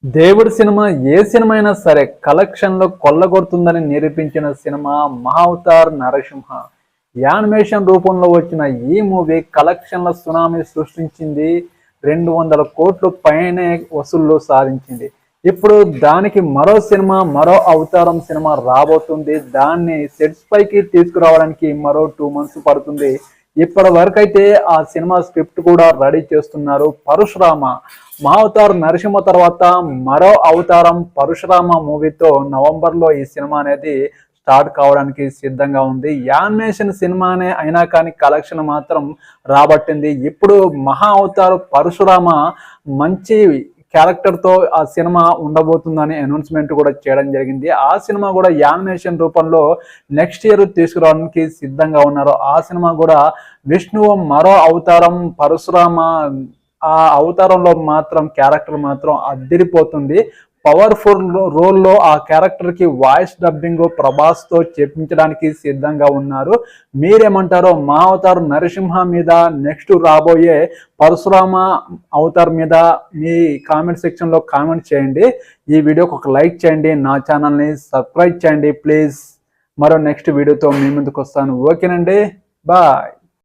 దేవుడి సినిమా ఏ సినిమా అయినా సరే కలెక్షన్లో కొల్లగొడుతుందని నిరూపించిన సినిమా మహావతార్ నరసింహ. యానిమేషన్ రూపంలో వచ్చిన ఈ మూవీ కలెక్షన్ల సునామీ సృష్టించింది. 200 కోట్లు పైనే వసూళ్లు సాధించింది. ఇప్పుడు దానికి మరో అవతారం సినిమా రాబోతుంది. దాన్ని సెట్స్ పైకి తీసుకురావడానికి మరో 2 months పడుతుంది. ఇప్పటి వరకైతే ఆ సినిమా స్క్రిప్ట్ కూడా రెడీ చేస్తున్నారు. పరశురామ మహావతార్ నరసింహ తర్వాత మరో అవతారం పరశురామ మూవీతో నవంబర్లో ఈ సినిమా అనేది స్టార్ట్ కావడానికి సిద్ధంగా ఉంది. యానిమేషన్ సినిమానే అయినా కానీ కలెక్షన్ మాత్రం రాబట్టింది. ఇప్పుడు మహా అవతార్ పరశురామ మంచి క్యారెక్టర్తో ఆ సినిమా ఉండబోతుందని అనౌన్స్మెంట్ కూడా చేయడం జరిగింది. ఆ సినిమా కూడా యానిమేషన్ రూపంలో నెక్స్ట్ ఇయర్ తీసుకురావడానికి సిద్ధంగా ఉన్నారు. ఆ సినిమా కూడా విష్ణువు మరో అవతారం పరశురామ, ఆ అవతారంలో మాత్రం క్యారెక్టర్ మాత్రం అద్దిరిపోతుంది. పవర్ఫుల్ రోల్లో ఆ క్యారెక్టర్కి వాయిస్ డబ్బింగ్ ప్రభాస్తో చెప్పించడానికి సిద్ధంగా ఉన్నారు. మీరేమంటారో మా అవతార్ నరసింహ మీద, నెక్స్ట్ రాబోయే పరశురామ అవతార్ మీద మీ కామెంట్ సెక్షన్లో కామెంట్ చేయండి. ఈ వీడియోకి ఒక లైక్ చేయండి, నా ఛానల్ని సబ్స్క్రైబ్ చేయండి ప్లీజ్. మరో నెక్స్ట్ వీడియోతో మీ ముందుకు వస్తాను. ఓకేనండి, బాయ్.